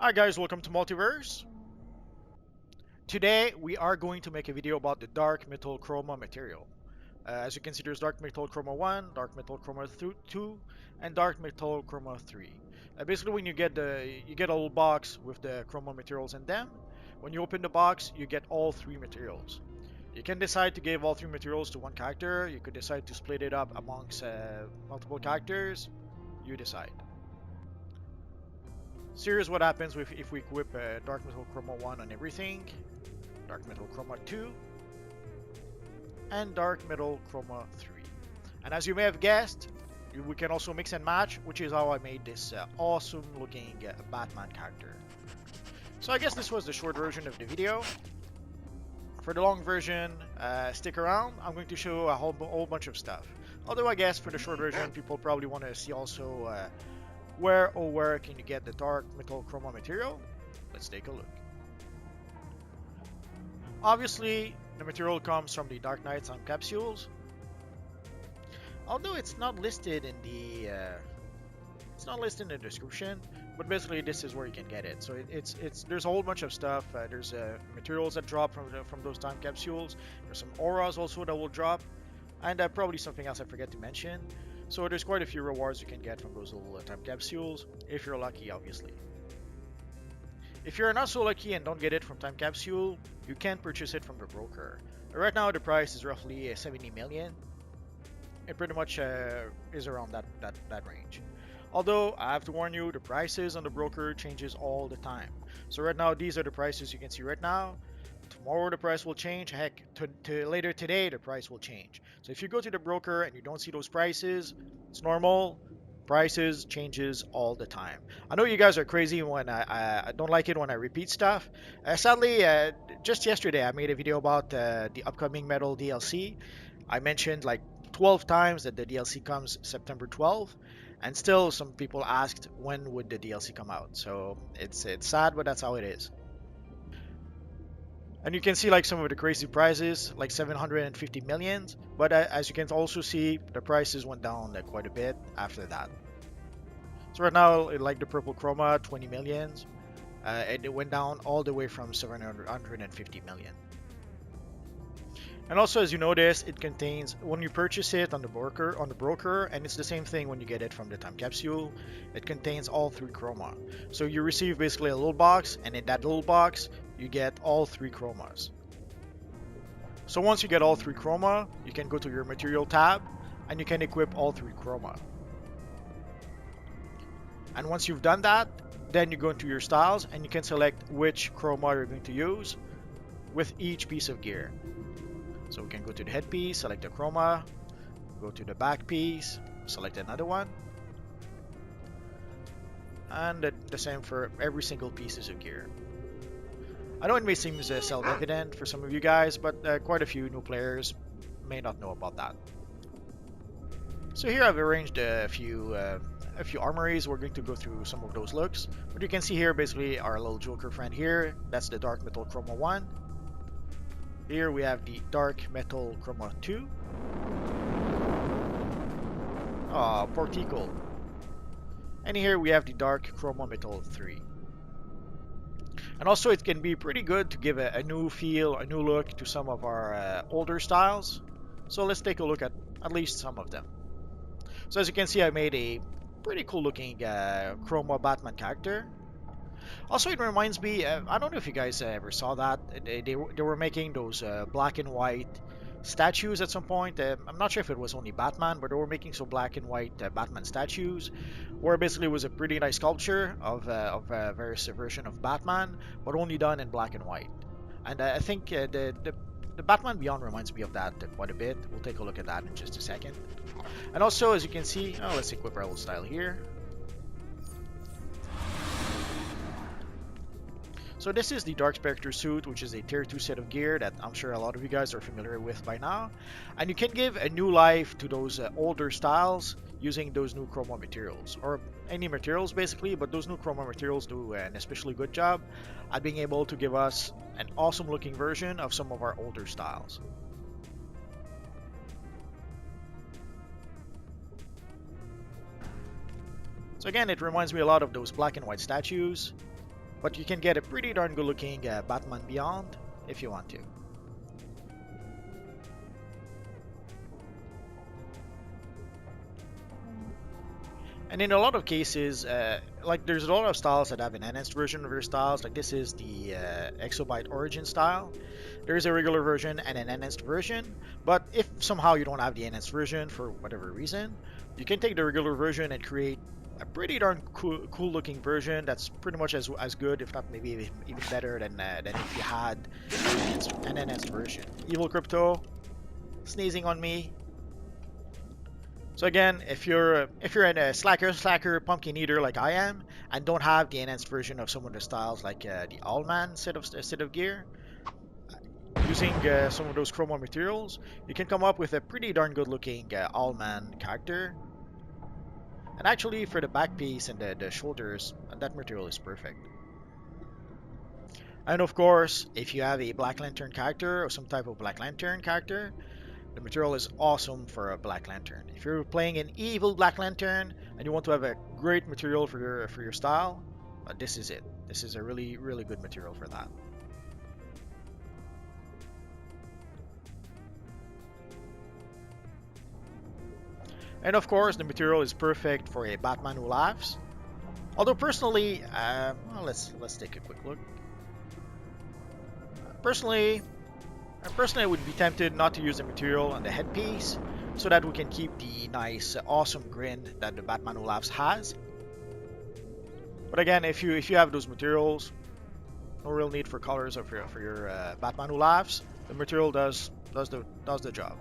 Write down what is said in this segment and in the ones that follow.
Hi guys, welcome to Multiverse. Today we are going to make a video about the dark metal chroma material. As you can see, there's dark metal chroma 1, dark metal chroma 2, and dark metal chroma 3. Basically, when you get a little box with the chroma materials in them. When you open the box, you get all three materials. You can decide to give all three materials to one character. You could decide to split it up amongst multiple characters. You decide. So here's what happens if we equip Dark Metal Chroma 1 on everything, Dark Metal Chroma 2, and Dark Metal Chroma 3. And as you may have guessed, we can also mix and match, which is how I made this awesome looking Batman character. So I guess this was the short version of the video. For the long version, stick around. I'm going to show a whole bunch of stuff. Although I guess for the short version, people probably want to see also where can you get the dark metal chroma material? Let's take a look. Obviously, the material comes from the Dark Knight time capsules. Although it's not listed in the description, but basically this is where you can get it. So there's a whole bunch of stuff. There's materials that drop from those time capsules. There's some auras also that will drop, and probably something else I forget to mention. So there's quite a few rewards you can get from those little time capsules, if you're lucky, obviously. If you're not so lucky and don't get it from time capsule, you can purchase it from the broker. Right now the price is roughly 70 million. It pretty much is around that range. Although I have to warn you, the prices on the broker changes all the time. So right now these are the prices you can see right now. Tomorrow the price will change. Heck, later today the price will change. So if you go to the broker and you don't see those prices, it's normal. Prices changes all the time. I know you guys are crazy when I don't like it when I repeat stuff. Sadly, just yesterday I made a video about the upcoming Metal DLC. I mentioned like 12 times that the DLC comes September 12th, and still some people asked when would the DLC come out. So it's sad, but that's how it is. And you can see like some of the crazy prices, like 750 millions. But as you can also see, the prices went down quite a bit after that. So right now, like the purple chroma, 20 millions. It went down all the way from 750 million. And also, as you notice, it contains, when you purchase it on the broker, and it's the same thing when you get it from the time capsule, it contains all three chroma. So you receive basically a little box, and in that little box, you get all three chromas. So once you get all three chroma, you can go to your material tab, and you can equip all three chroma. And once you've done that, then you go into your styles, and you can select which chroma you're going to use with each piece of gear. So we can go to the headpiece, select the chroma, go to the back piece, select another one, and the same for every single pieces of gear. I know it may seem self-evident for some of you guys, but quite a few new players may not know about that. So here I've arranged a few armories. We're going to go through some of those looks. But you can see here basically our little Joker friend here. That's the Dark Metal Chroma 1. Here we have the Dark Metal Chroma 2. Ah, Portico. And here we have the Dark Chroma Metal 3. And also it can be pretty good to give a new feel, a new look to some of our older styles. So let's take a look at least some of them. So as you can see, I made a pretty cool looking Chroma Batman character. Also, it reminds me, I don't know if you guys ever saw that. They were making those black and white statues at some point. I'm not sure if it was only Batman, but they were making some black and white Batman statues, where basically it was a pretty nice sculpture of a various version of Batman, but only done in black and white. And I think the Batman Beyond reminds me of that quite a bit. We'll take a look at that in just a second. And also, as you can see, let's equip our little style here. So this is the Dark Spectre suit, which is a tier 2 set of gear that I'm sure a lot of you guys are familiar with by now. And you can give a new life to those older styles using those new chroma materials, or any materials basically, but those new chroma materials do an especially good job at being able to give us an awesome looking version of some of our older styles. So again, it reminds me a lot of those black and white statues. but you can get a pretty darn good looking Batman Beyond if you want to. And in a lot of cases, like there's a lot of styles that have an enhanced version of their styles. Like this is the Exobyte Origin style. There's a regular version and an enhanced version. But if somehow you don't have the enhanced version for whatever reason, you can take the regular version and create a pretty darn cool looking version that's pretty much as good, if not maybe even better than if you had an enhanced version. Evil Crypto, sneezing on me. So again, if you're a slacker pumpkin eater like I am, and don't have the enhanced version of some of the styles like the Allman set of gear, using some of those Chroma materials, you can come up with a pretty darn good looking Allman character. And actually, for the back piece and the shoulders, that material is perfect. And of course, if you have a Black Lantern character or some type of Black Lantern character, the material is awesome for a Black Lantern. If you're playing an evil Black Lantern and you want to have a great material for your style, this is it. This is a really good material for that. And of course, the material is perfect for a Batman who laughs. Although personally, well, let's take a quick look. Personally, I would be tempted not to use the material on the headpiece, so that we can keep the nice, awesome grin that the Batman Who Laughs has. But again, if you have those materials, no real need for colors for your Batman Who Laughs. The material does the job.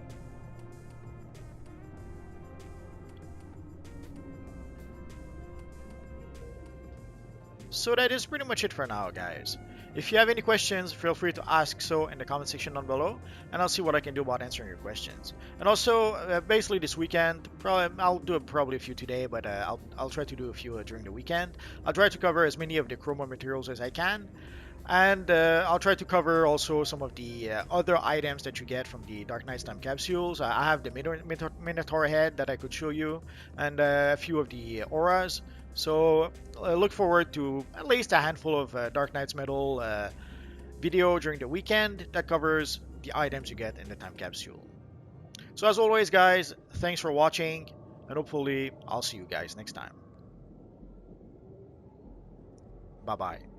So that is pretty much it for now, guys. If you have any questions, feel free to ask so in the comment section down below, and I'll see what I can do about answering your questions. And also, basically this weekend, I'll do probably a few today, but I'll try to do a few during the weekend. I'll try to cover as many of the Chroma materials as I can, and I'll try to cover also some of the other items that you get from the Dark Knight's time capsules. I have the Minotaur head that I could show you, and a few of the auras. So look forward to at least a handful of Dark Knight's Metal video during the weekend that covers the items you get in the time capsule. So as always, guys, thanks for watching, and hopefully I'll see you guys next time. Bye-bye.